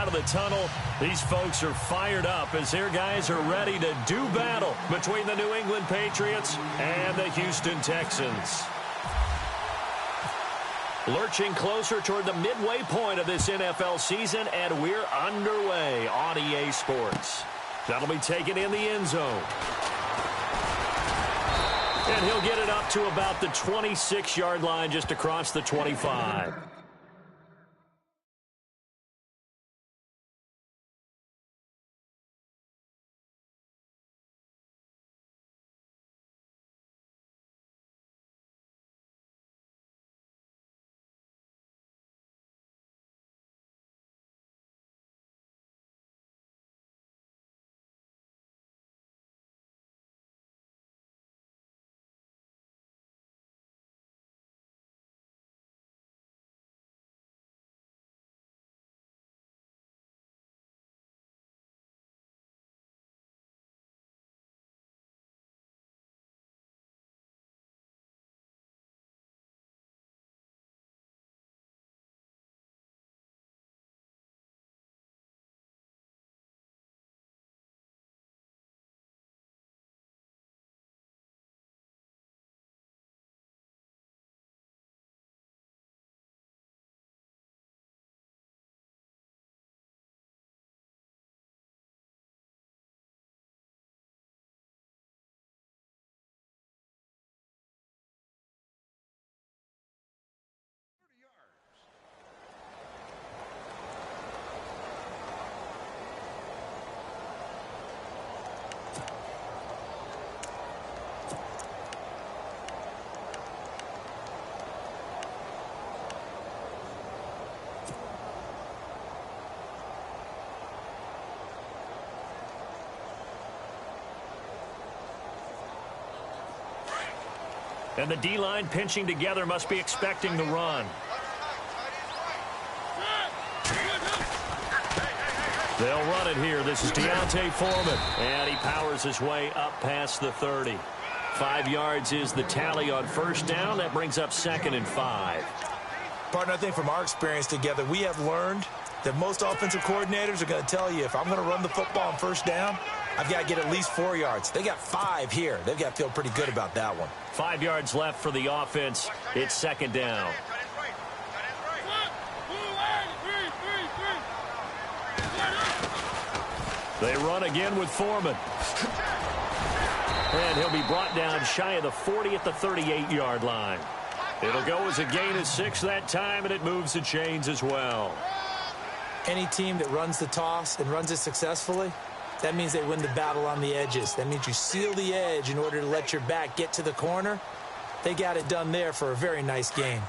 of the tunnel. These folks are fired up as their guys are ready to do battle between the New England Patriots and the Houston Texans. Lurching closer toward the midway point of this NFL season, and we're underway on EA Sports. That'll be taken in the end zone. And he'll get it up to about the 26-yard line, just across the 25. And the D-line pinching together must be expecting the run. They'll run it here. This is Deontay Foreman. And he powers his way up past the 30. 5 yards is the tally on first down. That brings up 2nd and 5. Partner, I think from our experience together, we have learned that most offensive coordinators are going to tell you, if I'm going to run the football on first down, I've got to get at least 4 yards. They got 5 here. They've got to feel pretty good about that one. 5 yards left for the offense. It's 2nd down. They run again with Foreman. And he'll be brought down shy of the 40 at the 38-yard line. It'll go as a gain of 6 that time, and it moves the chains as well. Any team that runs the toss and runs it successfully, that means they win the battle on the edges. That means you seal the edge in order to let your back get to the corner. They got it done there for a very nice gain.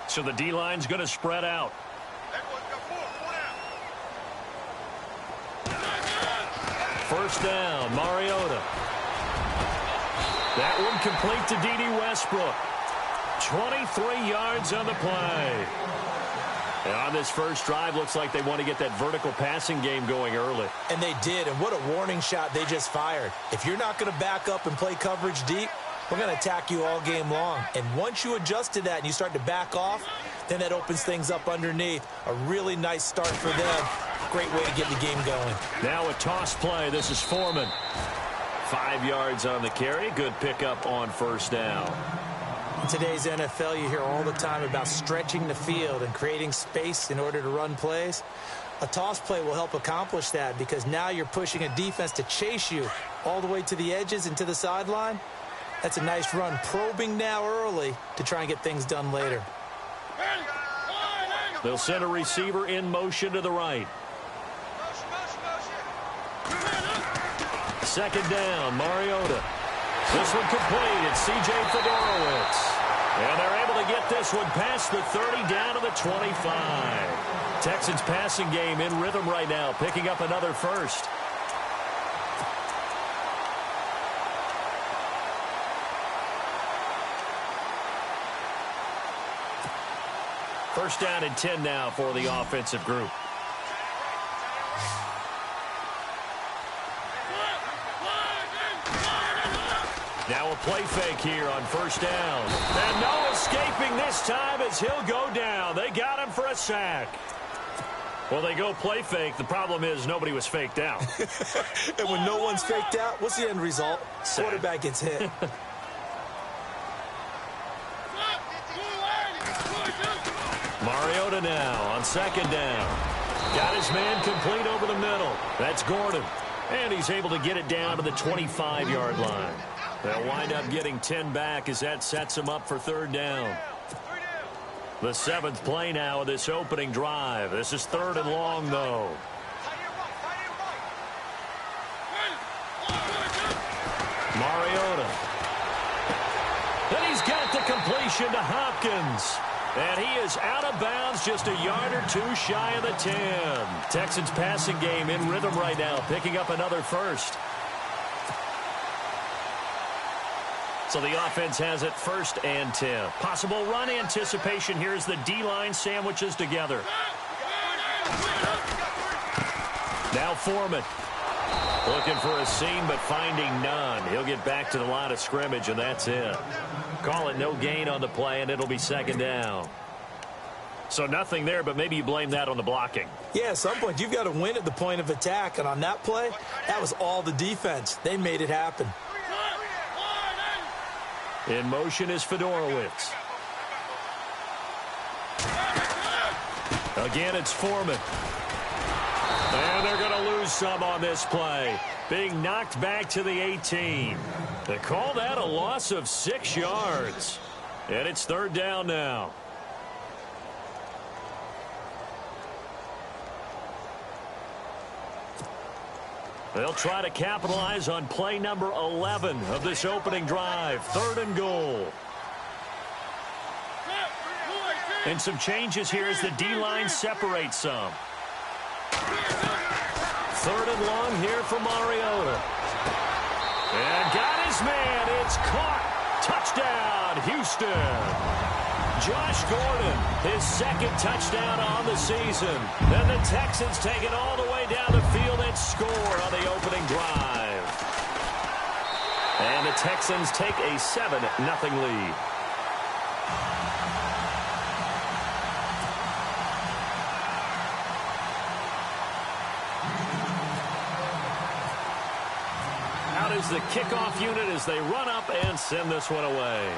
So the D-line's going to spread out. First down, Mariota. That one complete to D.D. Westbrook. 23 yards on the play. And on this first drive, looks like they want to get that vertical passing game going early. And they did, and what a warning shot they just fired. If you're not going to back up and play coverage deep, we're going to attack you all game long. And once you adjust to that and you start to back off, then that opens things up underneath. A really nice start for them. Great way to get the game going. Now a toss play. This is Foreman. 5 yards on the carry. Good pickup on first down. In today's NFL, you hear all the time about stretching the field and creating space in order to run plays. A toss play will help accomplish that because now you're pushing a defense to chase you all the way to the edges and to the sideline. That's a nice run, probing now early to try and get things done later. They'll send a receiver in motion to the right. Second down, Mariota. This one complete. It's C.J. Fedorowicz. And they're able to get this one past the 30 down to the 25. Texans passing game in rhythm right now, picking up another first. First down and 10 now for the offensive group. Now a play fake here on first down. And no escaping this time as he'll go down. They got him for a sack. Well, they go play fake. The problem is nobody was faked out. And when no one's faked out, what's the end result? Sack. Quarterback gets hit. Mariota now on second down. Got his man complete over the middle. That's Gordon. And he's able to get it down to the 25-yard line. They'll wind up getting 10 back as that sets them up for third down. The 7th play now of this opening drive. This is 3rd and long, though. Mariota. And he's got the completion to Hopkins. And he is out of bounds, just a yard or two shy of the 10. Texans passing game in rhythm right now, picking up another first. So the offense has it 1st and 10. Possible run anticipation here as the D-line sandwiches together. Now Foreman. Looking for a seam, but finding none. He'll get back to the line of scrimmage, and that's it. Call it no gain on the play, and it'll be 2nd down. So nothing there, but maybe you blame that on the blocking. Yeah, at some point, you've got to win at the point of attack. And on that play, that was all the defense. They made it happen. In motion is Fedorowicz. Again, it's Foreman. And they're going to lose some on this play. Being knocked back to the 18. They call that a loss of 6 yards. And it's 3rd down now. They'll try to capitalize on play number 11 of this opening drive. 3rd and goal. And some changes here as the D-line separates some. 3rd and long here for Mariota. And got his man. It's caught. Touchdown, Houston. Josh Gordon, his 2nd touchdown on the season. Then the Texans take it all the way down the field and score on the opening drive. And the Texans take a 7-0 lead. Out is the kickoff unit as they run up and send this one away.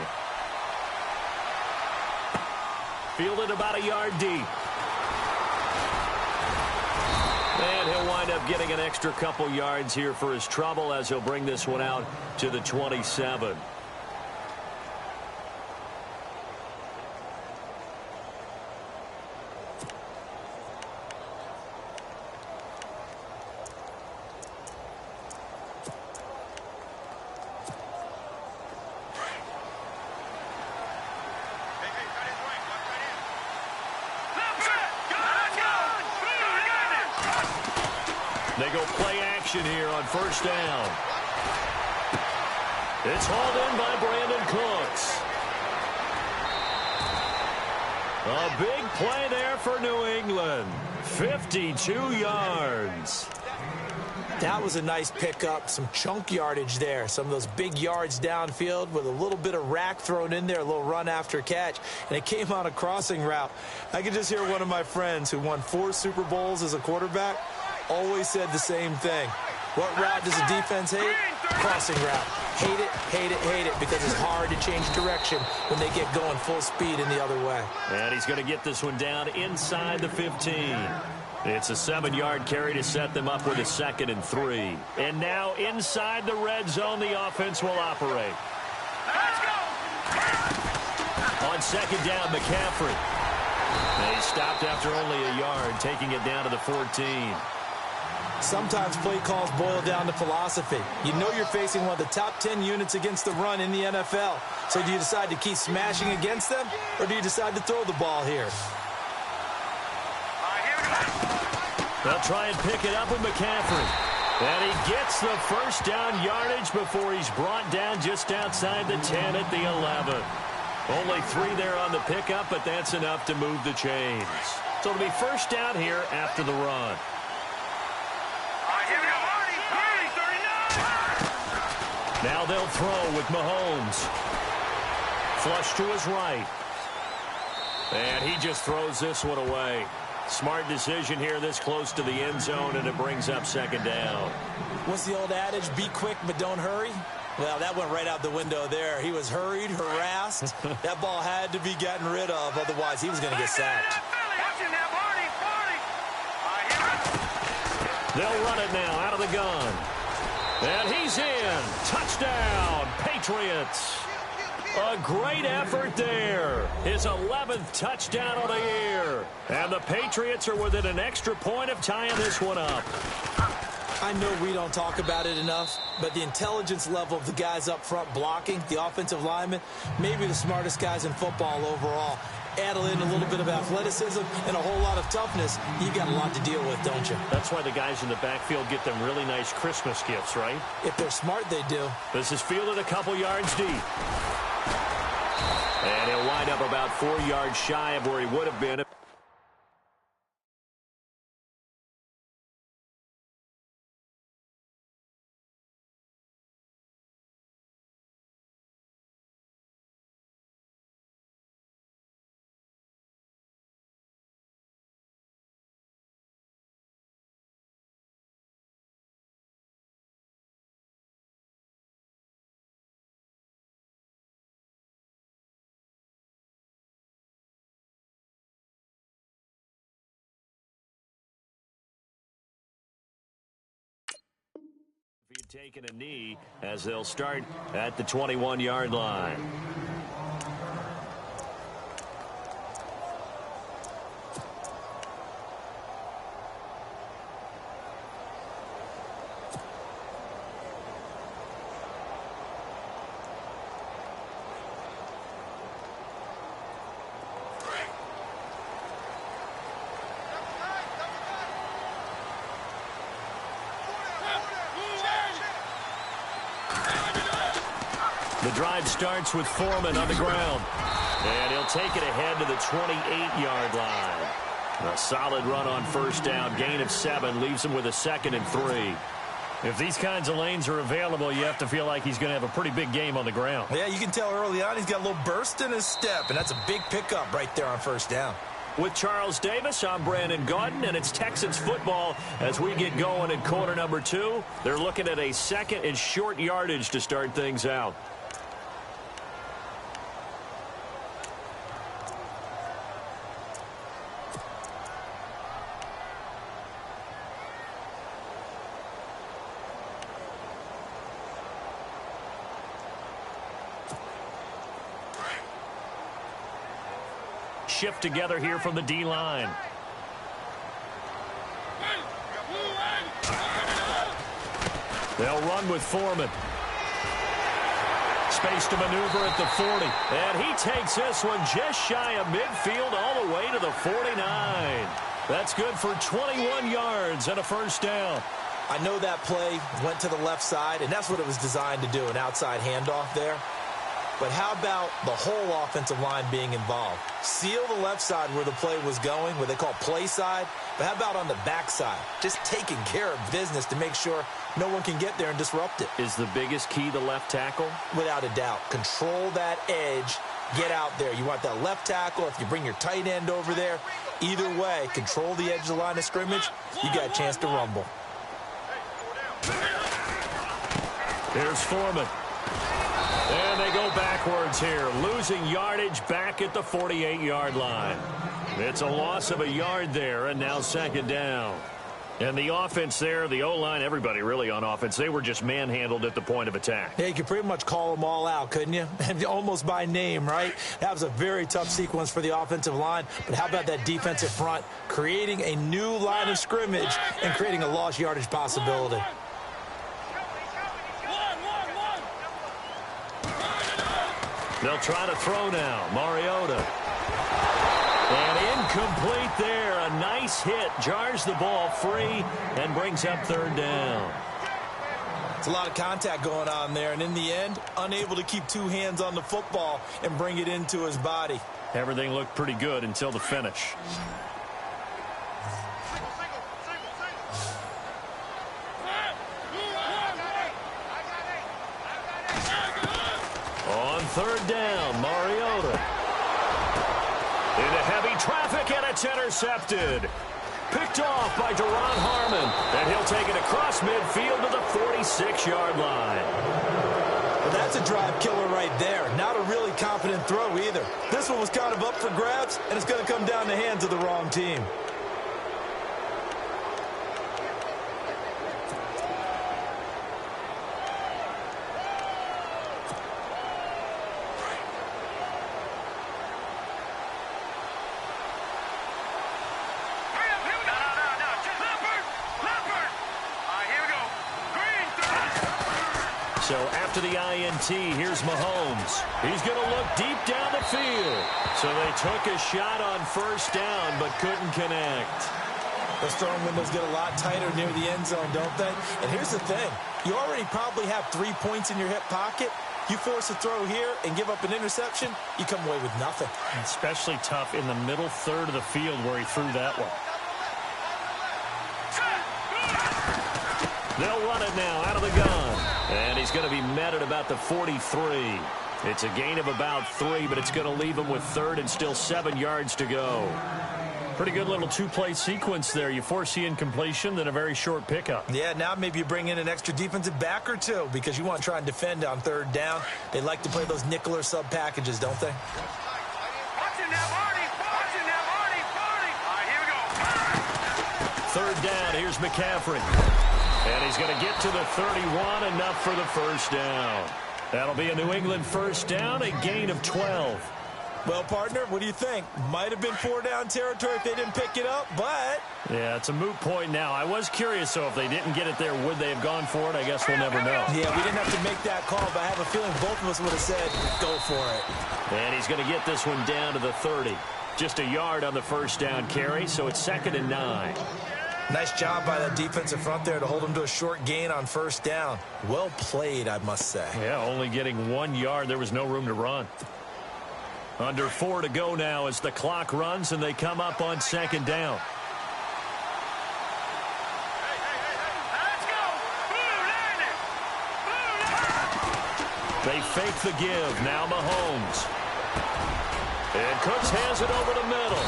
Fielded about a yard deep. And he'll wind up getting an extra couple yards here for his trouble as he'll bring this one out to the 27. They go play action here on 1st down. It's hauled in by Brandon Cooks. A big play there for New England. 52 yards. That was a nice pickup, some chunk yardage there. Some of those big yards downfield with a little bit of rack thrown in there, a little run after catch. And it came on a crossing route. I could just hear one of my friends who won 4 Super Bowls as a quarterback always said the same thing. What route does the defense hate? Crossing route. Hate it, hate it, hate it, because it's hard to change direction when they get going full speed in the other way. And he's going to get this one down inside the 15. It's a 7-yard carry to set them up with a 2nd and 3. And now inside the red zone, the offense will operate. Let's go! On 2nd down, McCaffrey. They stopped after only a yard, taking it down to the 14. Sometimes play calls boil down to philosophy. You know you're facing one of the top 10 units against the run in the NFL. So do you decide to keep smashing against them, or do you decide to throw the ball here? They'll try and pick it up with McCaffrey. And he gets the 1st down yardage before he's brought down just outside the 10 at the 11. Only 3 there on the pickup, but that's enough to move the chains. So it'll be 1st down here after the run. Now Now they'll throw with Mahomes. Flush to his right. And he just throws this one away. Smart decision here this close to the end zone, and it brings up second down. What's the old adage? Be quick, but don't hurry. Well, that went right out the window there. He was hurried, harassed. That ball had to be gotten rid of. Otherwise, he was going to get sacked. They'll run it now out of the gun. And he's in. Touchdown, Patriots. A great effort there. His 11th touchdown of the year. And the Patriots are within an extra point of tying this one up. I know we don't talk about it enough, but the intelligence level of the guys up front blocking, the offensive linemen, maybe the smartest guys in football overall. Add in a little bit of athleticism and a whole lot of toughness, you got a lot to deal with, don't you? That's why the guys in the backfield get them really nice Christmas gifts, right? If they're smart, they do. This is fielded a couple yards deep. And he'll wind up about 4 yards shy of where he would have been. Taking a knee as they'll start at the 21-yard line. The drive starts with Foreman on the ground. And he'll take it ahead to the 28-yard line. A solid run on first down. Gain of 7 leaves him with a 2nd and 3. If these kinds of lanes are available, you have to feel like he's going to have a pretty big game on the ground. Yeah, you can tell early on he's got a little burst in his step, and that's a big pickup right there on first down. With Charles Davis, I'm Brandon Gaudin, and it's Texans football as we get going in quarter number 2. They're looking at a 2nd and short yardage to start things out. Shift together here from the D-line. They'll run with Foreman. Space to maneuver at the 40. And he takes this one just shy of midfield all the way to the 49. That's good for 21 yards and a first down. I know that play went to the left side, and that's what it was designed to do, an outside handoff there. But how about the whole offensive line being involved? Seal the left side where the play was going, what they call play side. But how about on the back side? Just taking care of business to make sure no one can get there and disrupt it. Is the biggest key the left tackle? Without a doubt. Control that edge. Get out there. You want that left tackle. If you bring your tight end over there, either way, control the edge of the line of scrimmage. You got a chance to rumble. Here's Foreman. And they go backwards here, losing yardage back at the 48-yard line. It's a loss of a yard there, and now second down. And the offense there, the O-line, everybody really on offense, they were just manhandled at the point of attack. Yeah, you could pretty much call them all out, couldn't you? Almost by name, right? That was a very tough sequence for the offensive line. But how about that defensive front, creating a new line of scrimmage and creating a lost yardage possibility? They'll try to throw now. Mariota. And incomplete there. A nice hit. Jars the ball free and brings up third down. It's a lot of contact going on there. And in the end, unable to keep two hands on the football and bring it into his body. Everything looked pretty good until the finish. third down, Mariota. Into heavy traffic, and it's intercepted. Picked off by Deron Harmon, and he'll take it across midfield to the 46-yard line. Well, that's a drive killer right there. Not a really confident throw either. This one was kind of up for grabs, and it's going to come down the hands of the wrong team. So after the INT, here's Mahomes. He's going to look deep down the field. So they took a shot on first down, but couldn't connect. Those throwing windows get a lot tighter near the end zone, don't they? And here's the thing. You already probably have 3 points in your hip pocket. You force a throw here and give up an interception, you come away with nothing. Especially tough in the middle third of the field where he threw that one. They'll run it now out of the gun. And he's going to be met at about the 43. It's a gain of about 3, but it's going to leave him with third and still 7 yards to go. Pretty good little two-play sequence there. You force the incompletion, then a very short pickup. Yeah, now maybe you bring in an extra defensive back or two because you want to try and defend on third down. They like to play those nickel or sub packages, don't they? Third down, here's McCaffrey. And he's going to get to the 31, enough for the first down. That'll be a New England first down, a gain of 12. Well, partner, what do you think? Might have been 4-down territory if they didn't pick it up, but... Yeah, it's a moot point now. I was curious, so if they didn't get it there, would they have gone for it? I guess we'll never know. Yeah, we didn't have to make that call, but I have a feeling both of us would have said, go for it. And he's going to get this one down to the 30. Just a yard on the first down carry, so it's 2nd and 9. Nice job by that defensive front there to hold him to a short gain on first down. Well played, I must say. Yeah, only getting 1 yard. There was no room to run. Under 4 to go now as the clock runs, and they come up on 2nd down. They fake the give. Now Mahomes. And Cooks has it over the middle.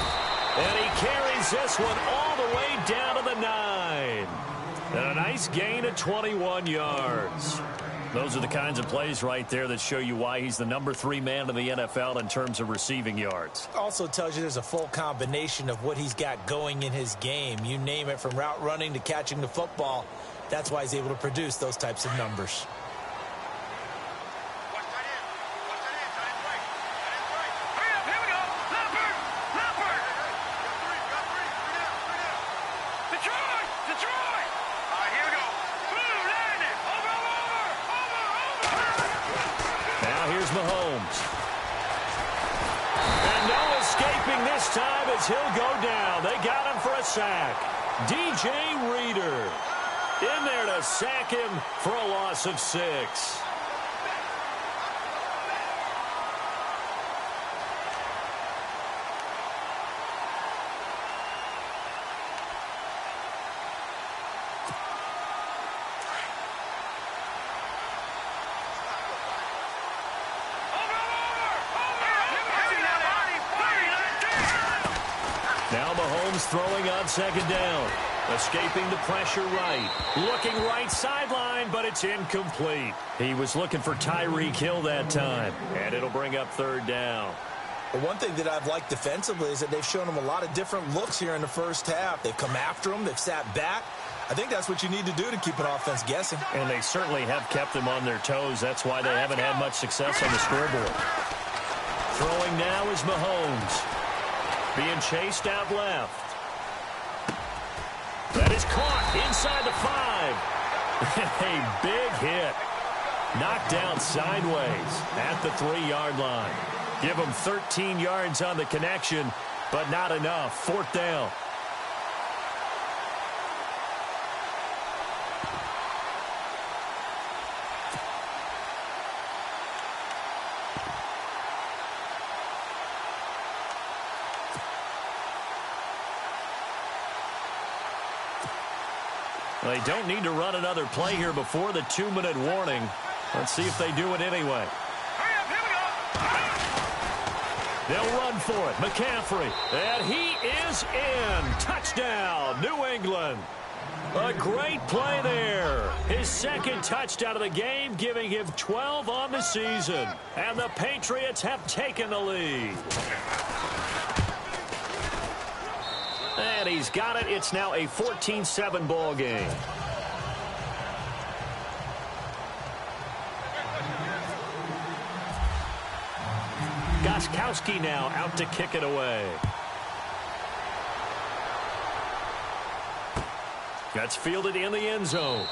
And he carries this one all the way down to the 9. And a nice gain of 21 yards. Those are the kinds of plays right there that show you why he's the number 3 man in the NFL in terms of receiving yards. Also tells you there's a full combination of what he's got going in his game. You name it, from route running to catching the football. That's why he's able to produce those types of numbers. Mahomes. And no escaping this time as he'll go down. They got him for a sack. DJ Reader in there to sack him for a loss of 6. Now Mahomes throwing on 2nd down. Escaping the pressure right. Looking right sideline, but it's incomplete. He was looking for Tyreek Hill that time. And it'll bring up 3rd down. Well, one thing that I've liked defensively is that they've shown him a lot of different looks here in the first half. They've come after him. They've sat back. I think that's what you need to do to keep an offense guessing. And they certainly have kept them on their toes. That's why they haven't had much success on the scoreboard. Throwing now is Mahomes. Being chased out left. That is caught inside the 5. A big hit. Knocked down sideways at the 3-yard line. Give him 13 yards on the connection, but not enough. 4th down. They don't need to run another play here before the 2-minute warning. Let's see if they do it anyway. They'll run for it. McCaffrey. And he is in. Touchdown, New England. A great play there. His second touchdown of the game, giving him 12 on the season. And the Patriots have taken the lead. And he's got it. It's now a 14-7 ball game. Gostkowski now out to kick it away. That's fielded in the end zone.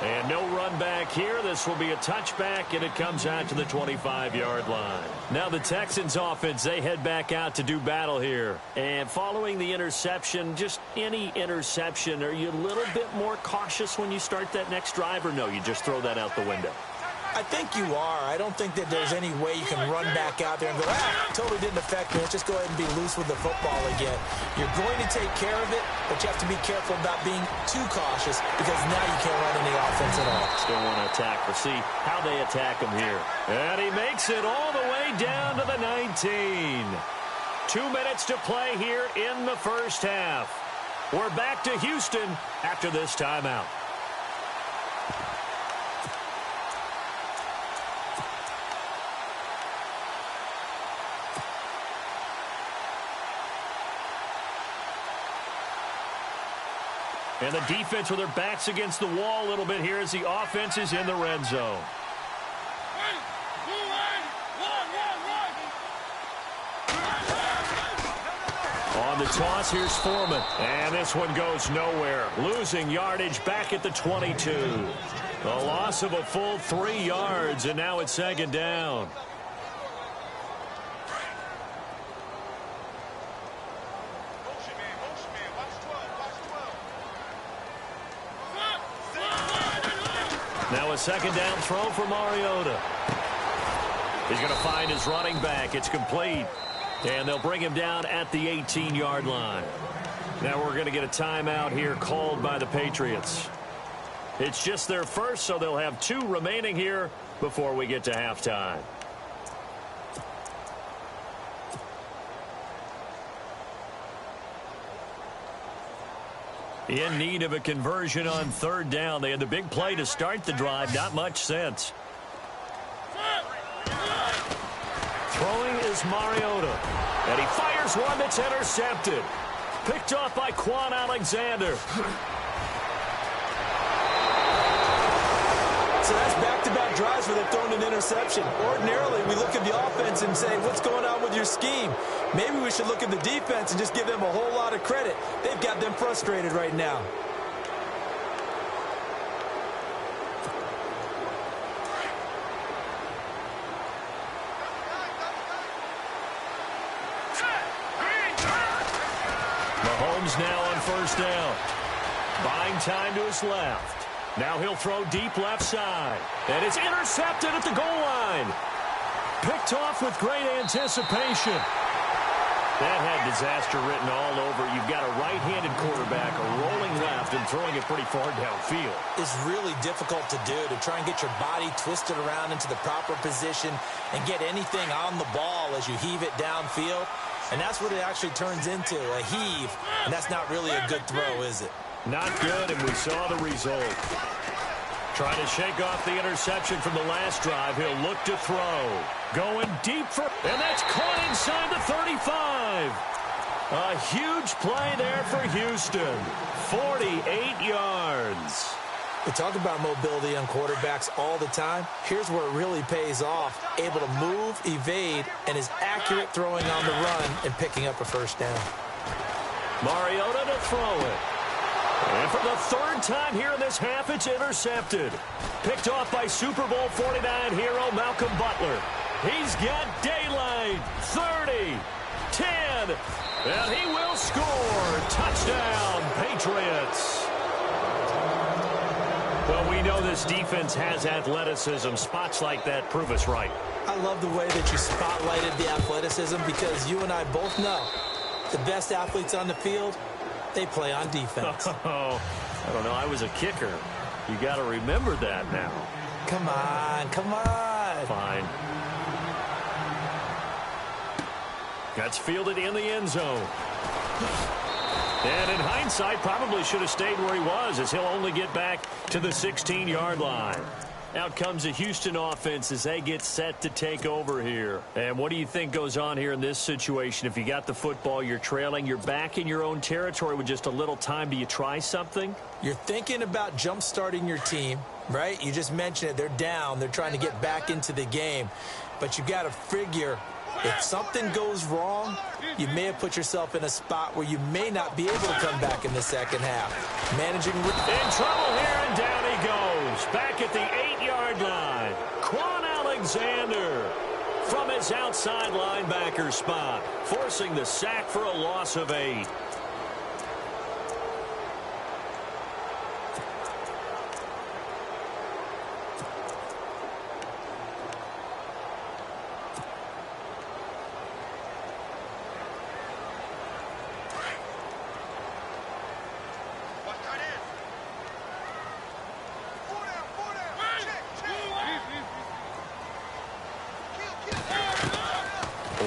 And no run back here. This will be a touchback, and it comes out to the 25-yard line. Now the Texans offense, they head back out to do battle here. And following the interception, just any interception, are you a little bit more cautious when you start that next drive, or no, you just throw that out the window? I think you are. I don't think that there's any way you can run back out there and go, totally didn't affect me. Let's just go ahead and be loose with the football again. You're going to take care of it, but you have to be careful about being too cautious because now you can't run any offense at all. Still want to attack. We'll see how they attack him here. And he makes it all the way down to the 19. 2 minutes to play here in the first half. We're back to Houston after this timeout. And the defense with their backs against the wall a little bit here as the offense is in the red zone. On the toss, here's Foreman. And this one goes nowhere. Losing yardage back at the 22. The loss of a full 3 yards, and now it's second down. Now a second down throw for Mariota. He's going to find his running back. It's complete. And they'll bring him down at the 18-yard line. Now we're going to get a timeout here called by the Patriots. It's just their first, so they'll have 2 remaining here before we get to halftime. In need of a conversion on third down. They had the big play to start the drive. Not much sense. Throwing is Mariota. And he fires one that's intercepted. Picked off by Quan Alexander. So that's back-to-back drives where they've thrown an interception. Ordinarily, we look at the offense and say, what's going on with your scheme? Maybe we should look at the defense and just give them a whole lot of credit. They've got them frustrated right now. Mahomes now on first down. Buying time to his left. Now he'll throw deep left side. And it's intercepted at the goal line. Picked off with great anticipation. That had disaster written all over. You've got a right-handed quarterback, a rolling left, and throwing it pretty far downfield. It's really difficult to do, to try and get your body twisted around into the proper position and get anything on the ball as you heave it downfield. And that's what it actually turns into, a heave. And that's not really a good throw, is it? Not good, and we saw the result. Trying to shake off the interception from the last drive. He'll look to throw. Going deep for... And that's caught inside the 35. A huge play there for Houston. 48 yards. We talk about mobility on quarterbacks all the time. Here's where it really pays off. Able to move, evade, and is accurate throwing on the run and picking up a first down. Mariota to throw it. And for the third time here in this half, it's intercepted. Picked off by Super Bowl 49 hero Malcolm Butler. He's got daylight. 30, 10, and he will score. Touchdown, Patriots. Well, we know this defense has athleticism. Spots like that prove us right. I love the way that you spotlighted the athleticism because you and I both know the best athletes on the field, they play on defense. Oh, I don't know. I was a kicker. You got to remember that now. Come on, come on. Fine. That's fielded in the end zone. And in hindsight, probably should have stayed where he was, as he'll only get back to the 16-yard line. Out comes the Houston offense as they get set to take over here. And what do you think goes on here in this situation? If you got the football, you're trailing, you're back in your own territory with just a little time. Do you try something? You're thinking about jump-starting your team, right? You just mentioned it. They're down. They're trying to get back into the game. But you got to figure, if something goes wrong, you may have put yourself in a spot where you may not be able to come back in the second half. Managing in trouble here, and down he goes. Back at the 8-yard line. Quan Alexander from his outside linebacker spot, forcing the sack for a loss of 8.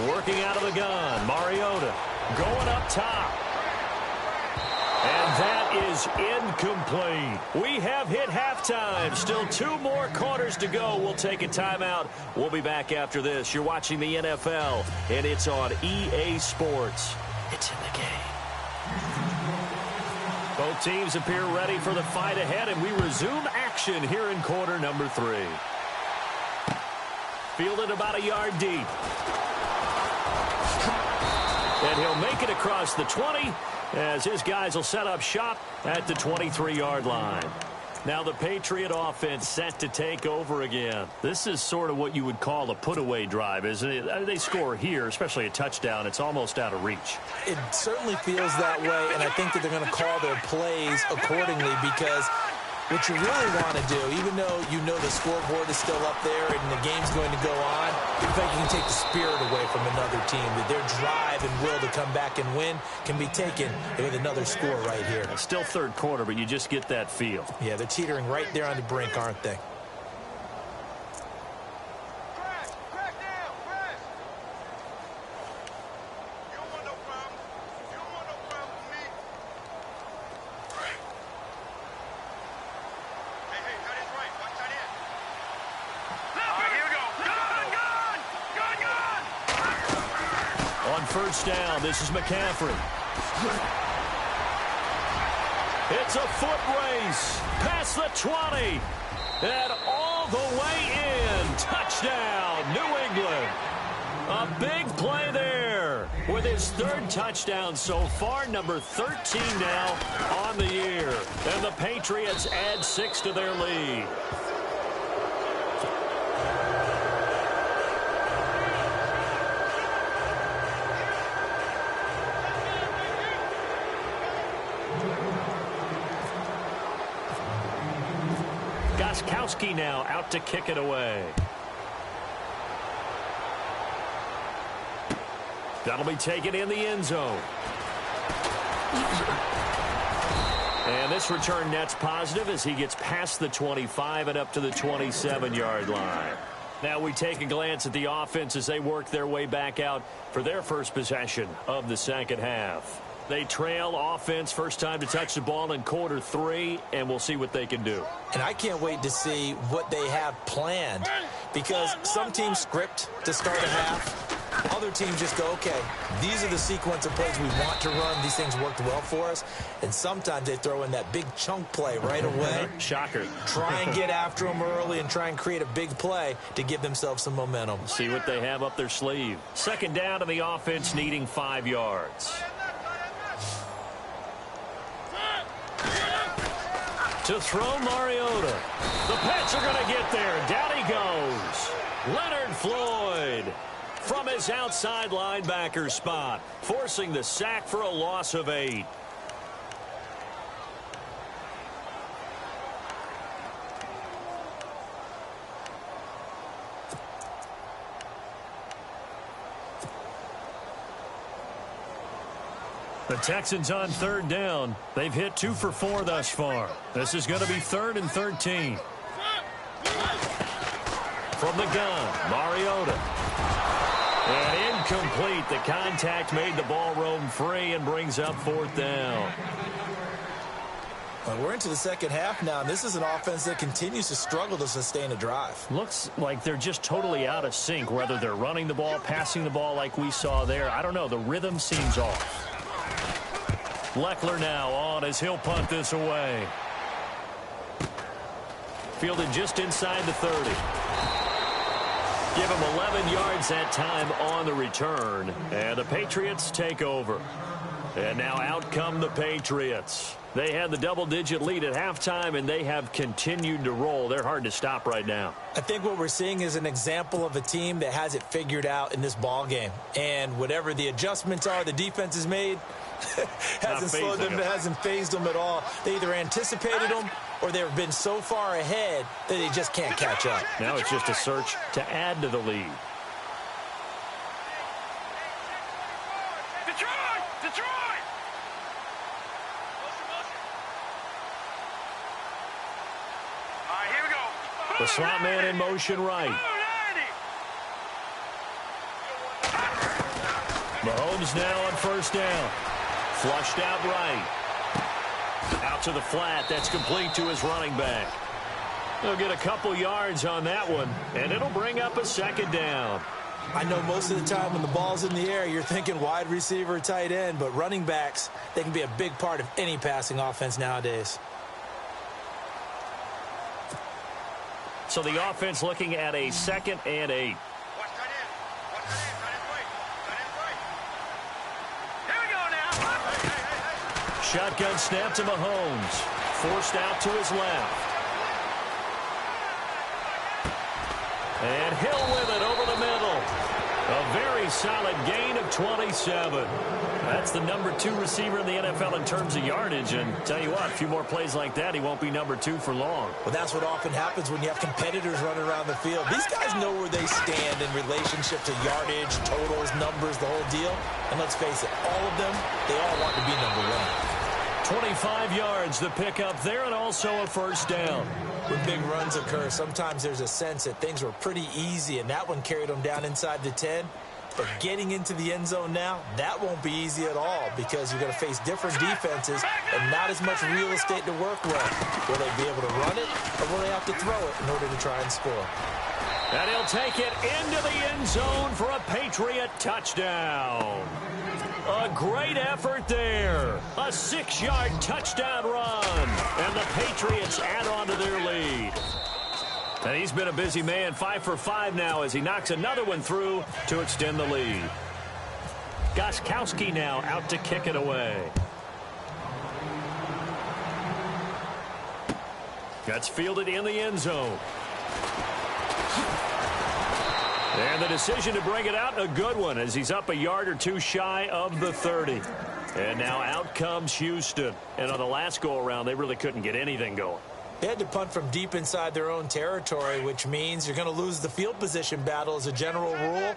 Working out of the gun, Mariota going up top. And that is incomplete. We have hit halftime. Still 2 more quarters to go. We'll take a timeout. We'll be back after this. You're watching the NFL, and it's on EA Sports. It's in the game. Both teams appear ready for the fight ahead, and we resume action here in quarter number 3. Fielded about a yard deep. And he'll make it across the 20 as his guys will set up shop at the 23-yard line. Now the Patriot offense set to take over again. This is sort of what you would call a put-away drive, isn't it? They score here, especially a touchdown. It's almost out of reach. It certainly feels that way, and I think that they're going to call their plays accordingly, because what you really want to do, even though you know the scoreboard is still up there and the game's going to go on, in fact, you can take the spirit away from another team. That their drive and will to come back and win can be taken with another score right here. It's still third quarter, but you just get that feel. Yeah, they're teetering right there on the brink, aren't they? First down, this is McCaffrey. It's a foot race past the 20 and all the way in. Touchdown, New England. A big play there with his 3rd touchdown so far, number 13 now on the year. And the Patriots add 6 to their lead. Gostkowski now out to kick it away. That'll be taken in the end zone. And this return net's positive as he gets past the 25 and up to the 27-yard line. Now we take a glance at the offense as they work their way back out for their first possession of the second half. They trail offense, first time to touch the ball in quarter 3, and we'll see what they can do. And I can't wait to see what they have planned, because some teams script to start a half. Other teams just go, okay, these are the sequence of plays we want to run. These things worked well for us. And sometimes they throw in that big chunk play right away. Shocker. Try and get after them early and try and create a big play to give themselves some momentum. See what they have up their sleeve. Second down to the offense, needing 5 yards. To throw Mariota. The Pats are going to get there. Down he goes. Leonard Floyd from his outside linebacker spot, forcing the sack for a loss of 8. The Texans on third down. They've hit 2 for 4 thus far. This is going to be 3rd and 13. From the gun, Mariota. And Incomplete. The contact made the ball roam free and brings up 4th down. Well, we're into the second half now, and this is an offense that continues to struggle to sustain a drive. Looks like they're just totally out of sync, whether they're running the ball, passing the ball like we saw there. I don't know. The rhythm seems off. Leckler now on as he'll punt this away. Fielded just inside the 30. Give him 11 yards that time on the return. And the Patriots take over. And now out come the Patriots. They had the double-digit lead at halftime, and they have continued to roll. They're hard to stop right now. I think what we're seeing is an example of a team that has it figured out in this ball game. And whatever the adjustments are the defense has made, hasn't slowed them, hasn't phased them at all. They either anticipated them or they've been so far ahead that they just can't catch up. Now it's just a search to add to the lead. The slot man in motion right. Mahomes now on 1st down. Flushed out right. Out to the flat. That's complete to his running back. They'll get a couple yards on that one, and it'll bring up a 2nd down. I know most of the time when the ball's in the air, you're thinking wide receiver, tight end, but running backs, they can be a big part of any passing offense nowadays. So the offense looking at a 2nd and 8. Shotgun snap to Mahomes. Forced out to his left. And Hill with it over the middle. A very solid gain of 27. That's the number 2 receiver in the NFL in terms of yardage. And tell you what, a few more plays like that, he won't be number 2 for long. Well, that's what often happens when you have competitors running around the field. These guys know where they stand in relationship to yardage, totals, numbers, the whole deal. And let's face it, all of them, they all want to be number 1. 25 yards, the pickup there, and also a 1st down. When big runs occur, sometimes there's a sense that things were pretty easy, and that one carried them down inside the 10. But getting into the end zone now, that won't be easy at all because you're going to face different defenses and not as much real estate to work with. Will they be able to run it, or will they have to throw it in order to try and score? And he'll take it into the end zone for a Patriot touchdown. A great effort there. A 6-yard touchdown run. And the Patriots add on to their lead. And he's been a busy man, 5 for 5 now as he knocks another one through to extend the lead. Gostkowski now out to kick it away. That's fielded in the end zone. And the decision to bring it out, a good one, as he's up a yard or 2 shy of the 30. And now out comes Houston. And on the last go-around, they really couldn't get anything going. They had to punt from deep inside their own territory, which means you're going to lose the field position battle as a general rule.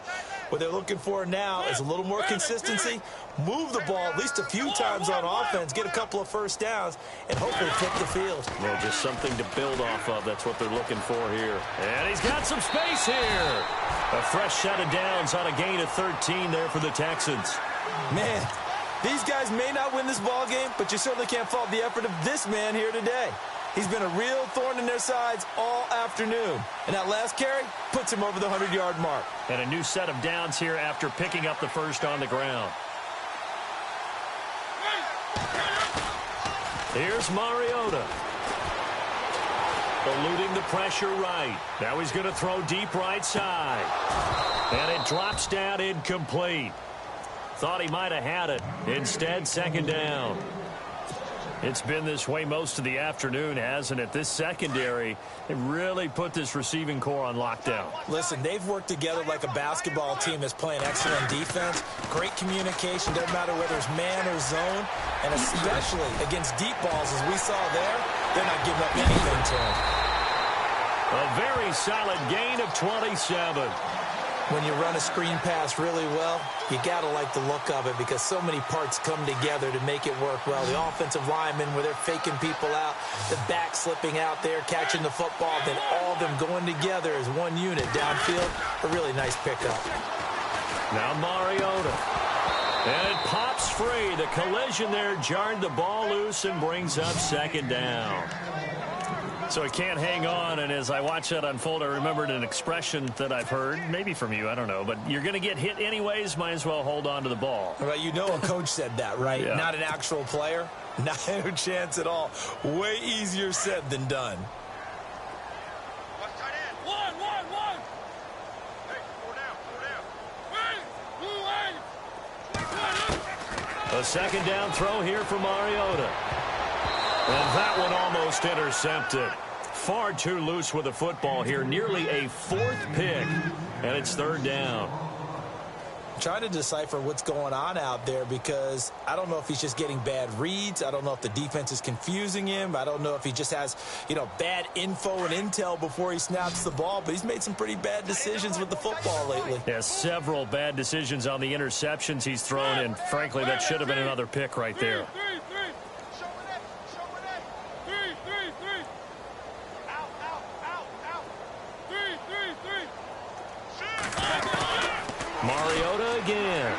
What they're looking for now is a little more consistency, move the ball at least a few times on offense, get a couple of 1st downs, and hopefully flip the field. Well, just something to build off of. That's what they're looking for here. And he's got some space here. A fresh set of downs on a gain of 13 there for the Texans. Man, these guys may not win this ball game, but you certainly can't fault the effort of this man here today. He's been a real thorn in their sides all afternoon. And that last carry puts him over the 100-yard mark. And a new set of downs here after picking up the first on the ground. Here's Mariota. Eluding the pressure right. Now he's going to throw deep right side. And it drops down incomplete. Thought he might have had it. Instead, 2nd down. It's been this way most of the afternoon, hasn't it? This secondary, they really put this receiving core on lockdown. Listen, they've worked together like a basketball team that's playing excellent defense. Great communication, doesn't matter whether it's man or zone. And especially against deep balls, as we saw there, they're not giving up anything to them. A very solid gain of 27. When you run a screen pass really well, you got to like the look of it because so many parts come together to make it work well. The offensive linemen, where they're faking people out, the back slipping out there, catching the football, then all of them going together as one unit downfield. A really nice pickup. Now Mariota. And it pops free. The collision there jarred the ball loose and brings up second down. So it can't hang on, and as I watch that unfold, I remembered an expression that I've heard, maybe from you, I don't know, but you're going to get hit anyways, might as well hold on to the ball. Well, you know a coach said that, right? Yeah. Not an actual player. Not a chance at all. Way easier said than done. A second down throw here for Mariota. And that one almost intercepted. Far too loose with the football here. Nearly a fourth pick. And it's third down. I'm trying to decipher what's going on out there because I don't know if he's just getting bad reads. I don't know if the defense is confusing him. I don't know if he just has, bad info and intel before he snaps the ball. But he's made some pretty bad decisions with the football lately. Yeah, several bad decisions on the interceptions he's thrown, and frankly, that should have been another pick right there. Mariota again.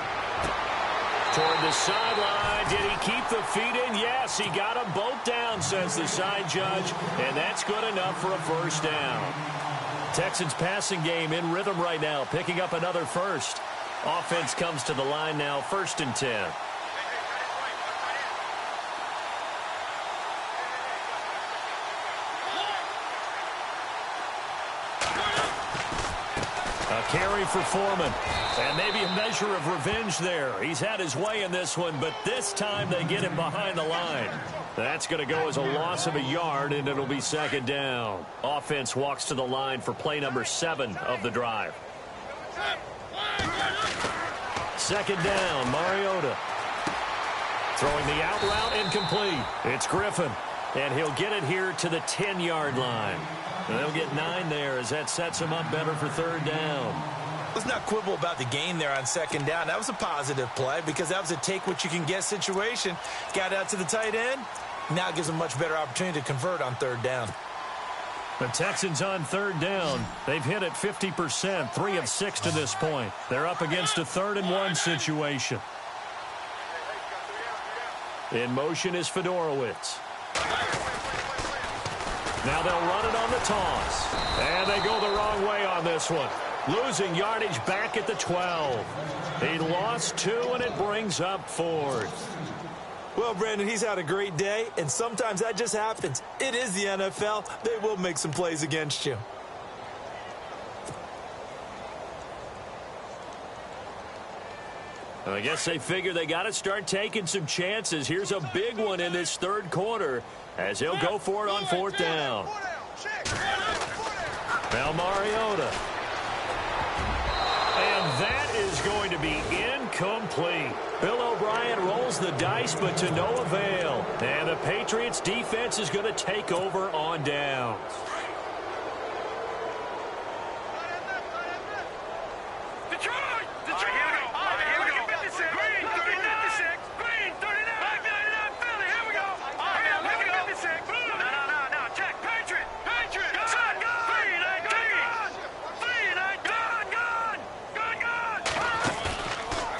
Toward the sideline. Did he keep the feet in? Yes, he got them both down, says the side judge. And that's good enough for a first down. Texans passing game in rhythm right now, picking up another first. Offense comes to the line now, 1st and 10. A carry for Foreman. And maybe a measure of revenge there. He's had his way in this one, but this time they get him behind the line. That's going to go as a loss of a yard, and it'll be second down. Offense walks to the line for play number 7 of the drive. Second down, Mariota. Throwing the out route incomplete. It's Griffin, and he'll get it here to the 10-yard line. And they'll get 9 there as that sets him up better for third down. Let's not quibble about the gain there on second down. That was a positive play because that was a take-what-you-can-get situation. Got out to the tight end. Now it gives them a much better opportunity to convert on third down. The Texans on third down. They've hit it 50%, 3 of 6 to this point. They're up against a 3rd and 1 situation. In motion is Fedorowicz. Now they'll run it on the toss. And they go the wrong way on this one. Losing yardage back at the 12. He lost 2, and it brings up 4th. Well, Brandon, he's had a great day, and sometimes that just happens. It is the NFL. They will make some plays against you. I guess they figure they got to start taking some chances. Here's a big one in this third quarter as he'll go for it on 4th down. Now Mariota. And that is going to be incomplete. Bill O'Brien rolls the dice, but to no avail. And the Patriots defense is going to take over on downs.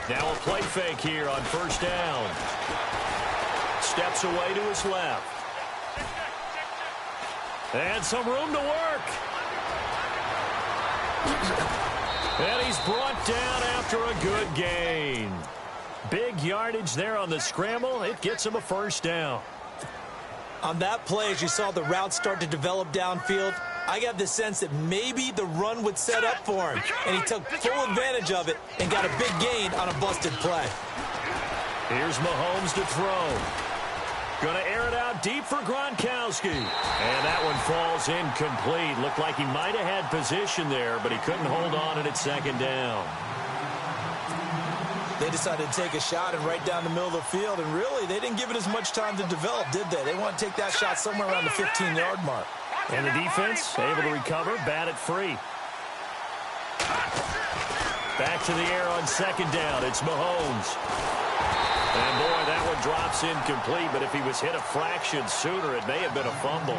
Now a play fake here on 1st down. Steps away to his left. And some room to work. And he's brought down after a good gain. Big yardage there on the scramble. It gets him a 1st down. On that play, as you saw the route start to develop downfield, I got the sense that maybe the run would set up for him, and he took full advantage of it and got a big gain on a busted play. Here's Mahomes to throw. Going to air it out deep for Gronkowski. And that one falls incomplete. Looked like he might have had position there, but he couldn't hold on at 2nd down. They decided to take a shot and right down the middle of the field, and really, they didn't give it as much time to develop, did they? They want to take that shot somewhere around the 15-yard mark. And the defense able to recover, bat it free. Back to the air on 2nd down. It's Mahomes. And boy, that one drops incomplete, but if he was hit a fraction sooner, it may have been a fumble.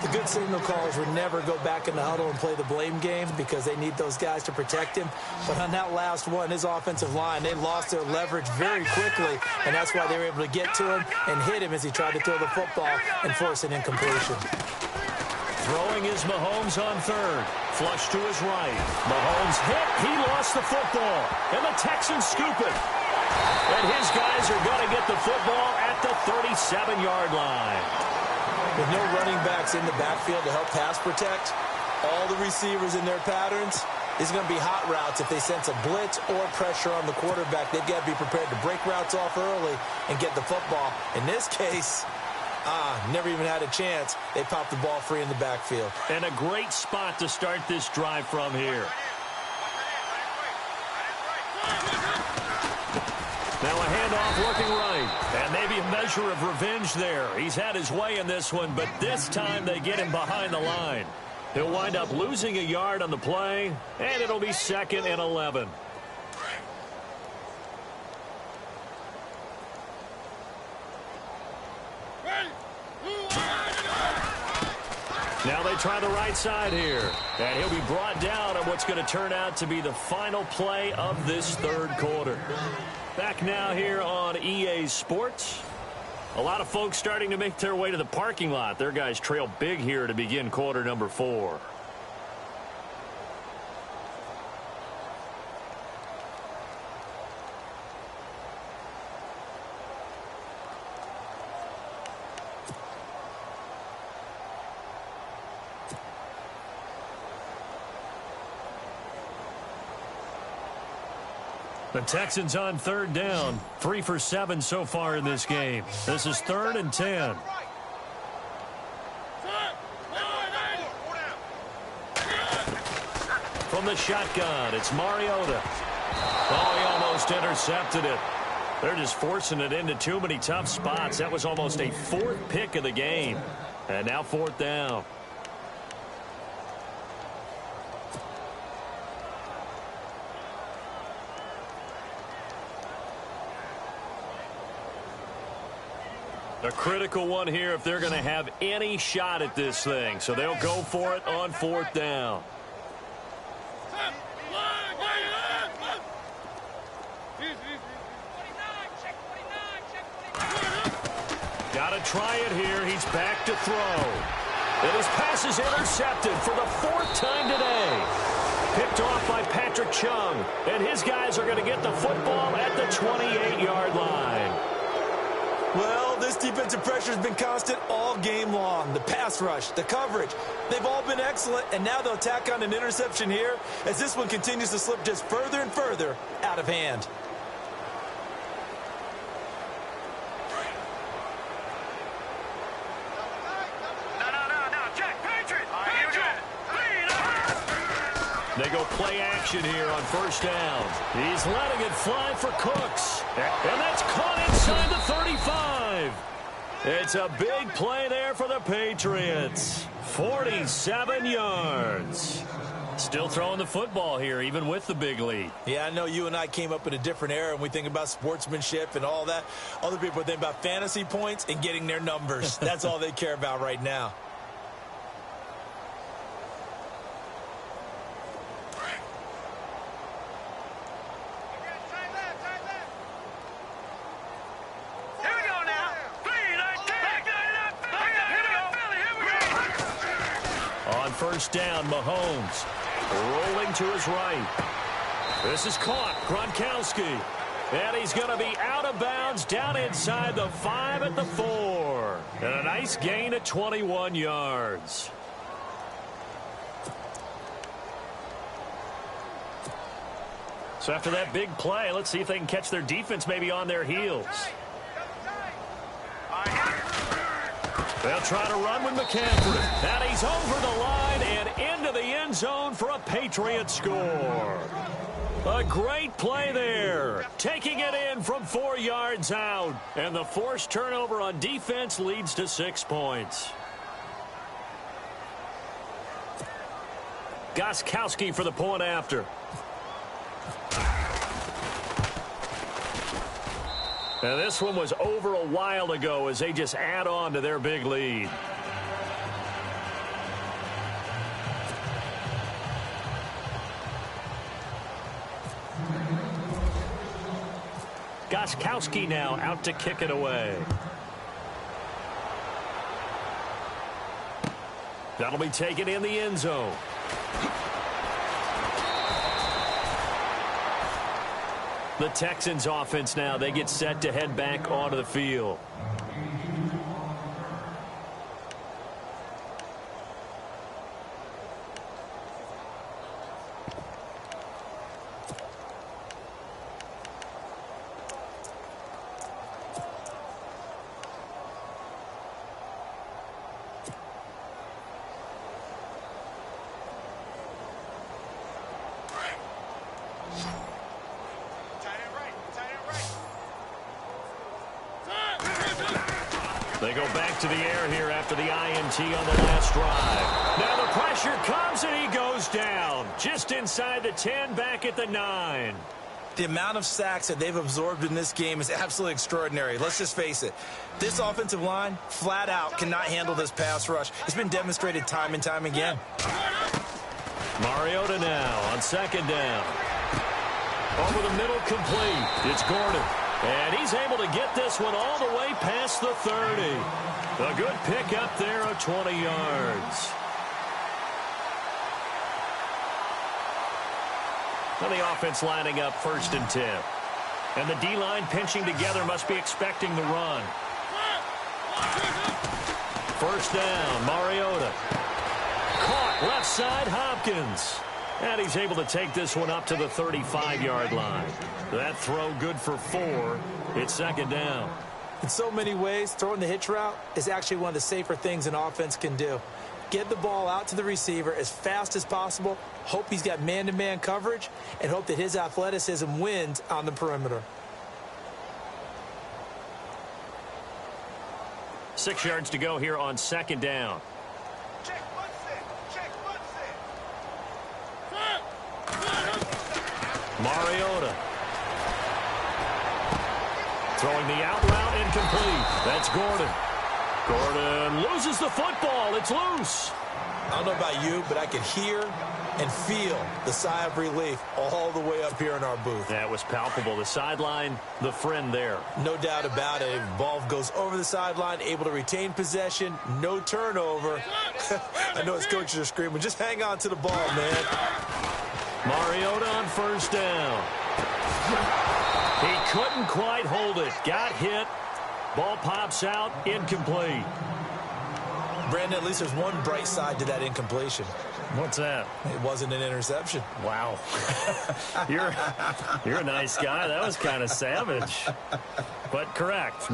The good signal callers would never go back in the huddle and play the blame game because they need those guys to protect him. But on that last one, his offensive line, they lost their leverage very quickly, and that's why they were able to get to him and hit him as he tried to throw the football and force an incompletion. Throwing is Mahomes on third. Flush to his right. Mahomes hit. He lost the football. And the Texans scoop it. And his guys are going to get the football at the 37-yard line. With no running backs in the backfield to help pass protect, all the receivers in their patterns, it's going to be hot routes. If they sense a blitz or pressure on the quarterback, they've got to be prepared to break routes off early and get the football. In this case, never even had a chance. They popped the ball free in the backfield. And a great spot to start this drive from here. Now a handoff working right. And maybe a measure of revenge there. He's had his way in this one, but this time they get him behind the line. He'll wind up losing a yard on the play, and it'll be 2nd and 11. Now they try the right side here. And he'll be brought down on what's going to turn out to be the final play of this third quarter. Back now here on EA Sports. A lot of folks starting to make their way to the parking lot. Their guys trail big here to begin quarter number 4. The Texans on third down. 3 for 7 so far in this game. This is 3rd and 10. From the shotgun, it's Mariota. Oh, he almost intercepted it. They're just forcing it into too many tough spots. That was almost a 4th pick of the game. And now 4th down. A critical one here if they're going to have any shot at this thing. So they'll go for it on 4th down. Got to try it here. He's back to throw. And his pass is intercepted for the 4th time today. Picked off by Patrick Chung. And his guys are going to get the football at the 28-yard line. Well, this defensive pressure has been constant all game long. The pass rush, the coverage, they've all been excellent, and now they'll tack on an interception here as this one continues to slip just further and further out of hand. They go play action here on 1st down. He's letting it fly for Cooks. And that's caught inside the 35. It's a big play there for the Patriots. 47 yards. Still throwing the football here, even with the big lead. Yeah, I know you and I came up in a different era, and we think about sportsmanship and all that. Other people think about fantasy points and getting their numbers. That's all they care about right now. On 1st down, Mahomes rolling to his right. This is caught. Gronkowski. And he's going to be out of bounds down inside the 5 at the 4. And a nice gain of 21 yards. So after that big play, let's see if they can catch their defense maybe on their heels. They'll try to run with McCaffrey. And he's over the line and into the end zone for a Patriot score. A great play there. Taking it in from 4 yards out. And the forced turnover on defense leads to 6 points. Gostkowski for the point after. And this one was over a while ago as they just add on to their big lead. Gostkowski now out to kick it away. That'll be taken in the end zone. The Texans offense now, they get set to head back onto the field. They go back to the air here after the INT on the last drive. Now the pressure comes and he goes down. Just inside the 10, back at the 9. The amount of sacks that they've absorbed in this game is absolutely extraordinary. Let's just face it. This offensive line, flat out, cannot handle this pass rush. It's been demonstrated time and time again. Mariota now on second down. Over the middle, complete. It's Gordon. And he's able to get this one all the way past the 30. A good pick up there of 20 yards. Now the offense lining up 1st and 10. And the D-line pinching together, must be expecting the run. 1st down, Mariota. Caught left side, Hopkins. And he's able to take this one up to the 35-yard line. That throw good for 4. It's 2nd down. In so many ways, throwing the hitch route is actually one of the safer things an offense can do. Get the ball out to the receiver as fast as possible, hope he's got man-to-man coverage, and hope that his athleticism wins on the perimeter. 6 yards to go here on 2nd down. Mariota. Throwing the out route, incomplete. That's Gordon. Gordon loses the football. It's loose. I don't know about you, but I could hear and feel the sigh of relief all the way up here in our booth. That was palpable. The sideline, the friend there. No doubt about it. Ball goes over the sideline, able to retain possession, no turnover. I know his coaches are screaming, just hang on to the ball, man. Mariota on 1st down. He couldn't quite hold it. Got hit. Ball pops out. Incomplete. Brandon, at least there's one bright side to that incompletion. What's that? It wasn't an interception. Wow. You're a nice guy. That was kind of savage. But correct.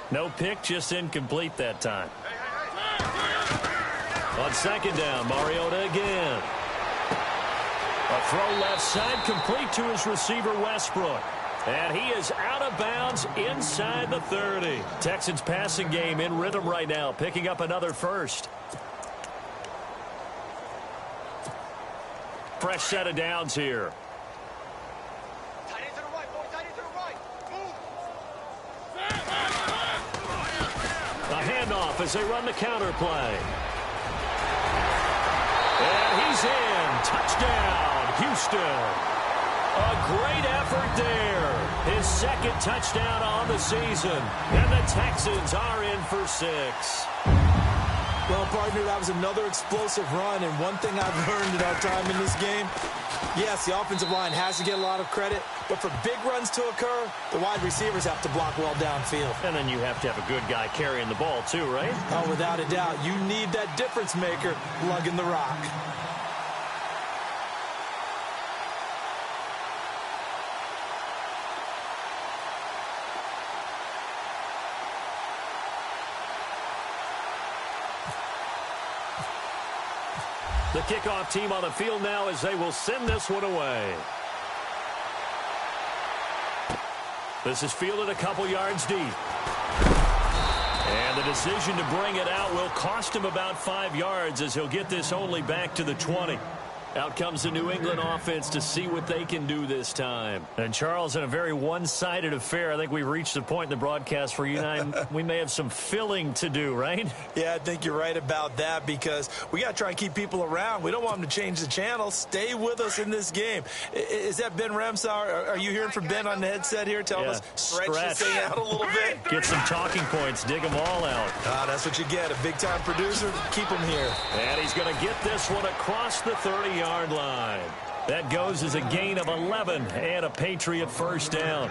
No pick, just incomplete that time. On 2nd down, Mariota again. A throw left side, complete to his receiver, Westbrook. And he is out of bounds inside the 30. Texans passing game in rhythm right now, picking up another first. Fresh set of downs here. Tight end to the right, boy. Tight end to the right. Move. A handoff as they run the counter play. And he's in. Touchdown, Houston. A great effort there. His 2nd touchdown on the season. And the Texans are in for 6. Well, partner, that was another explosive run, and one thing I've learned in our time in this game, yes, the offensive line has to get a lot of credit, but for big runs to occur, the wide receivers have to block well downfield. And then you have to have a good guy carrying the ball too, right? Oh, without a doubt, you need that difference maker lugging the rock. The kickoff team on the field now as they will send this one away. This is fielded a couple yards deep. And the decision to bring it out will cost him about 5 yards as he'll get this only back to the 20. Out comes the New England offense to see what they can do this time. And, Charles, in a very one-sided affair, I think we've reached the point in the broadcast where you and I, we may have some filling to do, right? Yeah, I think you're right about that because we got to try and keep people around. We don't want them to change the channel. Stay with us in this game. Is that Ben Ramsauer? Are you hearing from Ben on the headset here telling us stretch this thing out a little bit? Get some talking points. Dig them all out. That's what you get. A big-time producer. Keep him here. And he's going to get this one across the 30-yard line. That goes as a gain of 11 and a Patriot first down.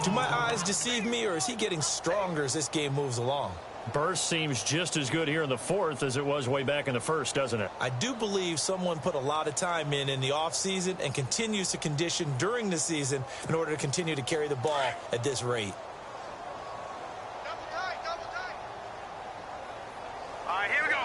Do my eyes deceive me, or is he getting stronger as this game moves along? Burst seems just as good here in the fourth as it was way back in the first, doesn't it? I do believe someone put a lot of time in the offseason and continues to condition during the season in order to continue to carry the ball at this rate. All right, here we go.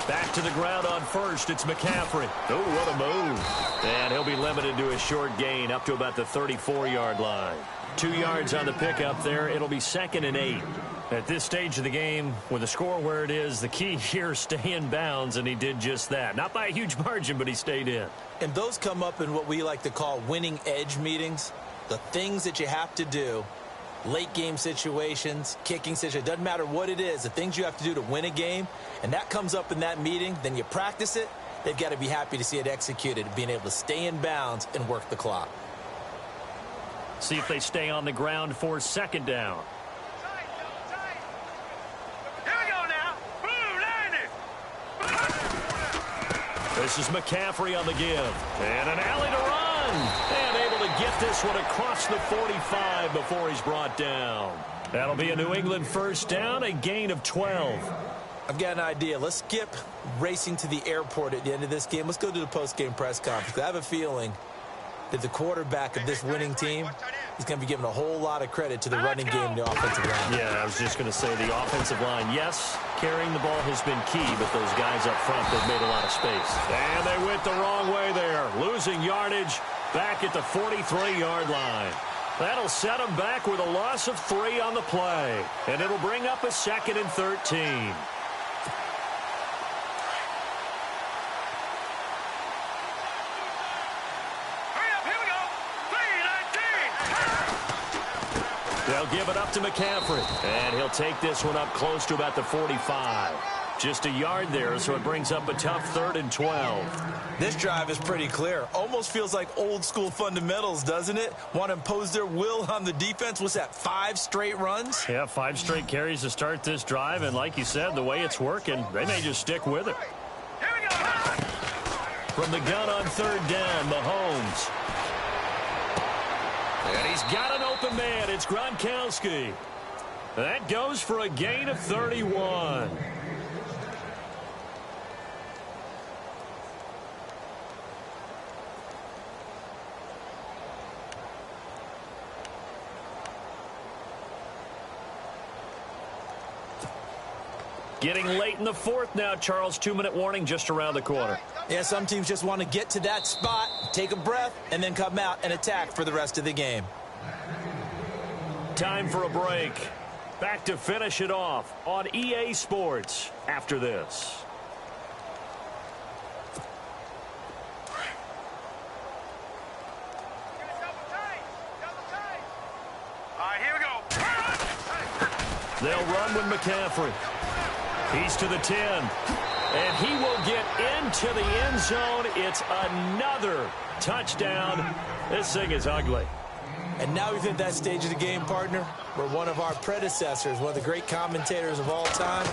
Back to the ground on first. It's McCaffrey. Oh, what a move. And he'll be limited to a short gain up to about the 34-yard line. 2 yards on the pickup there. It'll be 2nd and 8. At this stage of the game, with the score where it is, the key here, stay in bounds, and he did just that. Not by a huge margin, but he stayed in. And those come up in what we like to call winning edge meetings. The things that you have to do, late game situations, kicking situations, doesn't matter what it is, the things you have to do to win a game, and that comes up in that meeting, then you practice it, they've got to be happy to see it executed, being able to stay in bounds and work the clock. See if they stay on the ground for 2nd down. Here we go now. Boom, landed. This is McCaffrey on the give. And an alley to run. And able to get this one across the 45 before he's brought down. That'll be a New England first down, a gain of 12. I've got an idea. Let's skip racing to the airport at the end of this game. Let's go to the post-game press conference. I have a feeling that the quarterback of this winning team is going to be given a whole lot of credit to the running game and the offensive line. Yeah, I was just going to say the offensive line, yes, carrying the ball has been key, but those guys up front, they've made a lot of space. And they went the wrong way there, losing yardage back at the 43-yard line. That'll set them back with a loss of 3 on the play, and it'll bring up a 2nd and 13. They'll give it up to McCaffrey, and he'll take this one up close to about the 45. Just a yard there, so it brings up a tough 3rd and 12. This drive is pretty clear. Almost feels like old-school fundamentals, doesn't it? Want to impose their will on the defense. What's that, 5 straight runs? Yeah, 5 straight carries to start this drive, and like you said, the way it's working, they may just stick with it. Here we go. From the gun on 3rd down, Mahomes. And he's got an open man. It's Gronkowski. That goes for a gain of 31. Getting late in the fourth now, Charles. 2-minute warning just around the corner. Yeah, some teams just want to get to that spot, take a breath, and then come out and attack for the rest of the game. Time for a break. Back to finish it off on EA Sports after this. All right, here we go. They'll run with McCaffrey. He's to the 10. And he will get into the end zone. It's another touchdown. This thing is ugly. And now we've hit that stage of the game, partner, where one of our predecessors, one of the great commentators of all time,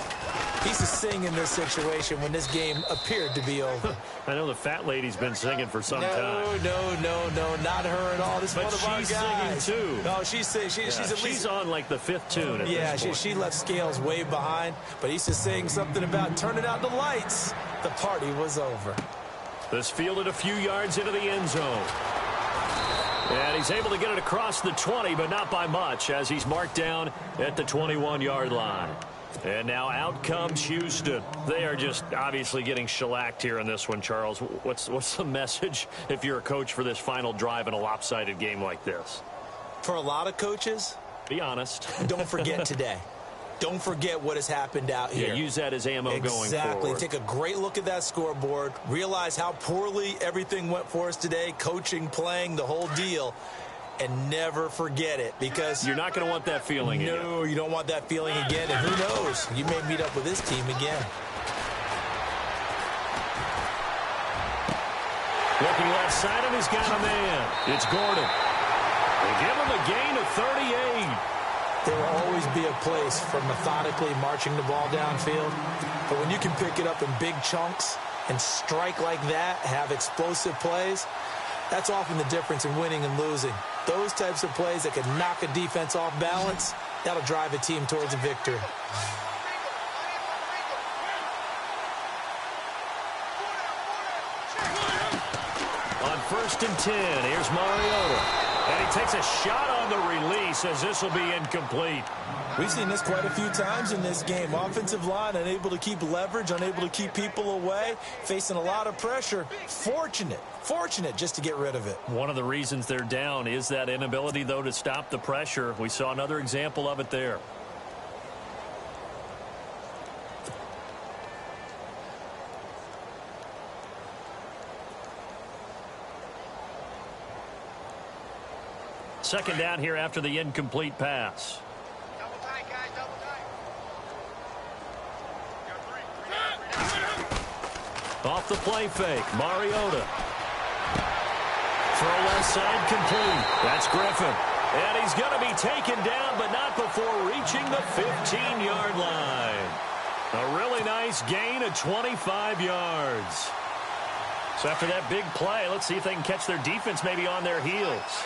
he used to sing in this situation when this game appeared to be over. I know the fat lady's been singing for some time. No, not her at all. This is But one of our she's guys. singing, too. No, she's at least... She's on like the 5th tune at this point. she left Scales way behind, but he used to sing something about turning out the lights. The party was over. This fielded a few yards into the end zone. And he's able to get it across the 20, but not by much, as he's marked down at the 21-yard line. And now out comes Houston. They are just obviously getting shellacked here in this one, Charles. What's the message if you're a coach for this final drive in a lopsided game like this? For a lot of coaches, Be honest. don't forget today. don't forget what has happened out here. Yeah, use that as ammo going forward. Exactly. Take a great look at that scoreboard. Realize how poorly everything went for us today, coaching, playing, the whole deal. And never forget it, because you're not going to want that feeling again. No, you don't want that feeling again. And who knows? You may meet up with this team again. Looking left side, and he's got a man. It's Gordon. They give him a gain of 38. There will always be a place for methodically marching the ball downfield. But when you can pick it up in big chunks and strike like that, have explosive plays, that's often the difference in winning and losing. Those types of plays that can knock a defense off balance, that'll drive a team towards a victory. On 1st and 10, here's Mariota. And he takes a shot on the release as this will be incomplete. We've seen this quite a few times in this game. Offensive line unable to keep leverage, unable to keep people away, facing a lot of pressure. Fortunate just to get rid of it. One of the reasons they're down is that inability, though, to stop the pressure. We saw another example of it there. Second down here after the incomplete pass. Double tight, guys, double tight. Off the play fake, Mariota. Throw left side complete. That's Griffin. And he's going to be taken down, but not before reaching the 15-yard line. A really nice gain of 25 yards. So after that big play, let's see if they can catch their defense maybe on their heels.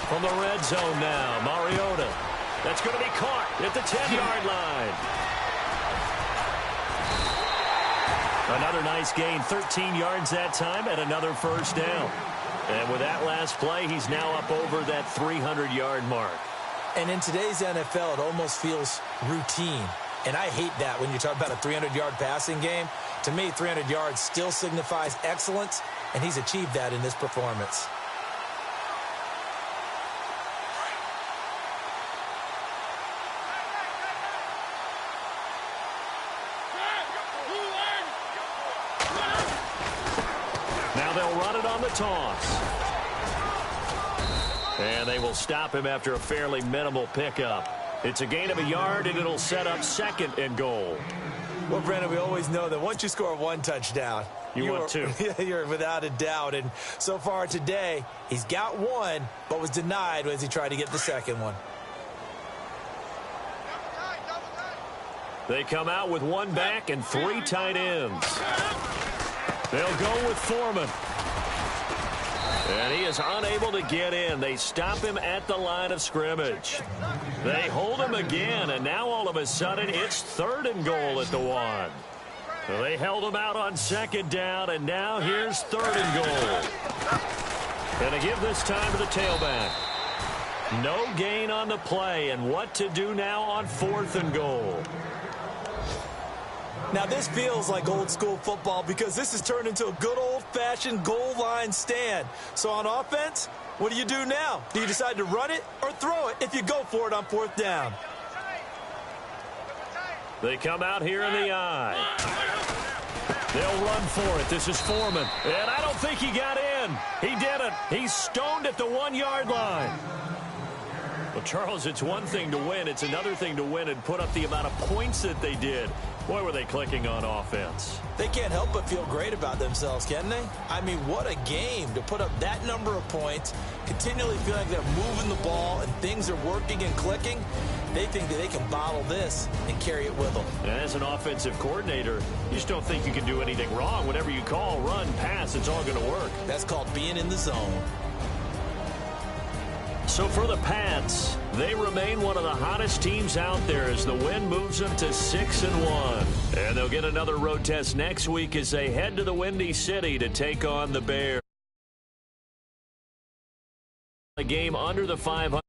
From the red zone now, Mariota. That's going to be caught at the 10-yard line. Another nice gain, 13 yards that time, and another first down. And with that last play, he's now up over that 300-yard mark. And in today's NFL, it almost feels routine. And I hate that when you talk about a 300-yard passing game. To me, 300 yards still signifies excellence, and he's achieved that in this performance. Now they'll run it on the toss. And they will stop him after a fairly minimal pickup. It's a gain of a yard, and it'll set up 2nd and goal. Well, Brandon, we always know that once you score one touchdown, you want two. You're without a doubt. And so far today, he's got one, but was denied as he tried to get the second one. They come out with one back and 3 tight ends. They'll go with Foreman. And he is unable to get in. They stop him at the line of scrimmage. They hold him again, and now all of a sudden it's 3rd and goal at the 1. So they held him out on 2nd down, and now here's 3rd and goal. And they give this time to the tailback. No gain on the play, and what to do now on 4th and goal. Now, this feels like old-school football because this has turned into a good old-fashioned goal line stand. So on offense, what do you do now? Do you decide to run it or throw it if you go for it on 4th down? They come out here in the eye. They'll run for it. This is Foreman. And I don't think he got in. He didn't. He's stoned at the 1-yard line. Well, Charles, it's one thing to win. It's another thing to win and put up the amount of points that they did. Boy, were they clicking on offense. They can't help but feel great about themselves, can they? I mean, what a game to put up that number of points, continually feel like they're moving the ball and things are working and clicking. They think that they can bottle this and carry it with them. And as an offensive coordinator, you just don't think you can do anything wrong. Whatever you call, run, pass, it's all going to work. That's called being in the zone. So for the Pats, they remain one of the hottest teams out there as the win moves them to 6-1. And they'll get another road test next week as they head to the Windy City to take on the Bears. A game under the 500.